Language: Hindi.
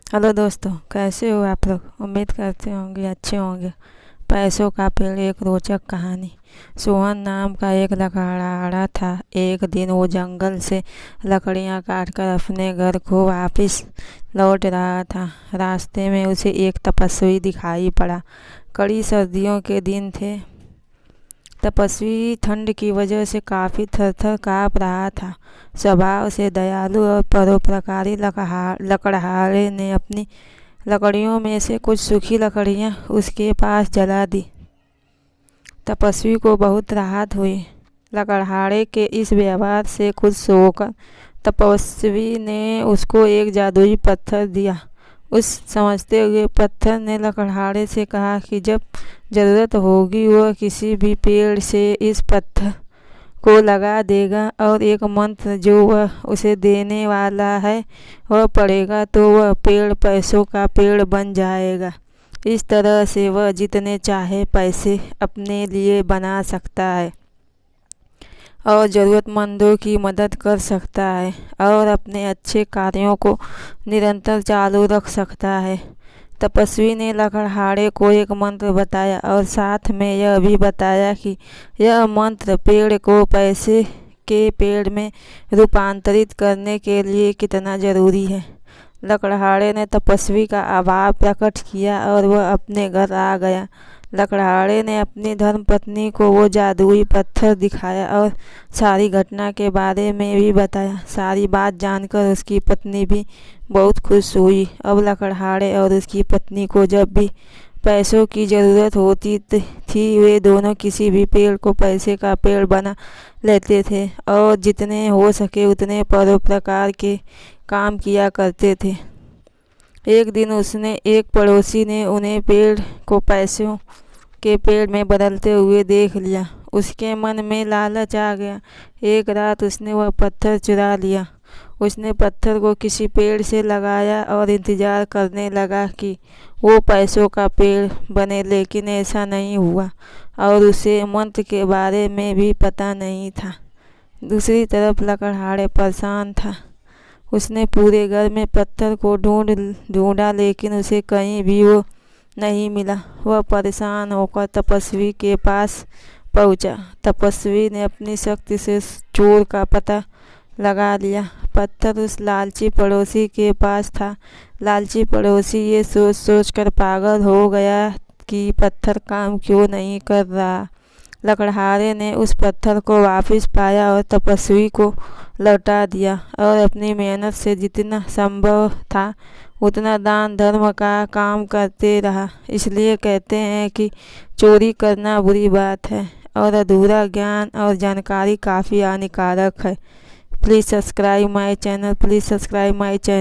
हेलो दोस्तों, कैसे हो आप लोग। उम्मीद करते होंगे अच्छे होंगे। पैसों का पेड़ एक रोचक कहानी। सोहन नाम का एक लकड़हारा था। एक दिन वो जंगल से लकड़ियां काटकर अपने घर को वापस लौट रहा था। रास्ते में उसे एक तपस्वी दिखाई पड़ा। कड़ी सर्दियों के दिन थे। तपस्वी ठंड की वजह से काफ़ी थर-थर काँप रहा था। स्वभाव से दयालु और परोपकारी लकड़हारे ने अपनी लकड़ियों में से कुछ सूखी लकड़ियां उसके पास जला दी। तपस्वी को बहुत राहत हुई। लकड़हारे के इस व्यवहार से खुश होकर तपस्वी ने उसको एक जादुई पत्थर दिया। उस समझते हुए पत्थर ने लकड़हारे से कहा कि जब ज़रूरत होगी वह किसी भी पेड़ से इस पत्थर को लगा देगा और एक मंत्र जो वह उसे देने वाला है वह पढ़ेगा तो वह पेड़ पैसों का पेड़ बन जाएगा। इस तरह से वह जितने चाहे पैसे अपने लिए बना सकता है और ज़रूरतमंदों की मदद कर सकता है और अपने अच्छे कार्यों को निरंतर चालू रख सकता है। तपस्वी ने लकड़हारे को एक मंत्र बताया और साथ में यह भी बताया कि यह मंत्र पेड़ को पैसे के पेड़ में रूपांतरित करने के लिए कितना ज़रूरी है। लकड़हारे ने तपस्वी का आभार प्रकट किया और वह अपने घर आ गया। लकड़हारे ने अपनी धर्मपत्नी को वो जादुई पत्थर दिखाया और सारी घटना के बारे में भी बताया। सारी बात जानकर उसकी पत्नी भी बहुत खुश हुई। अब लकड़हारे और उसकी पत्नी को जब भी पैसों की ज़रूरत होती थी वे दोनों किसी भी पेड़ को पैसे का पेड़ बना लेते थे और जितने हो सके उतने परोपकार के काम किया करते थे। एक दिन एक पड़ोसी ने उन्हें पेड़ को पैसों के पेड़ में बदलते हुए देख लिया। उसके मन में लालच आ गया। एक रात उसने वह पत्थर चुरा लिया। उसने पत्थर को किसी पेड़ से लगाया और इंतज़ार करने लगा कि वो पैसों का पेड़ बने, लेकिन ऐसा नहीं हुआ और उसे मंत्र के बारे में भी पता नहीं था। दूसरी तरफ लकड़हारे परेशान था। उसने पूरे घर में पत्थर को ढूंढा लेकिन उसे कहीं भी वो नहीं मिला। वह परेशान होकर तपस्वी के पास पहुंचा। तपस्वी ने अपनी शक्ति से चोर का पता लगा लिया। पत्थर उस लालची पड़ोसी के पास था। लालची पड़ोसी ये सोच कर पागल हो गया कि पत्थर काम क्यों नहीं कर रहा। लकड़हारे ने उस पत्थर को वापस पाया और तपस्वी को लौटा दिया और अपनी मेहनत से जितना संभव था उतना दान धर्म का काम करते रहा। इसलिए कहते हैं कि चोरी करना बुरी बात है और अधूरा ज्ञान और जानकारी काफ़ी हानिकारक है। Please subscribe my channel.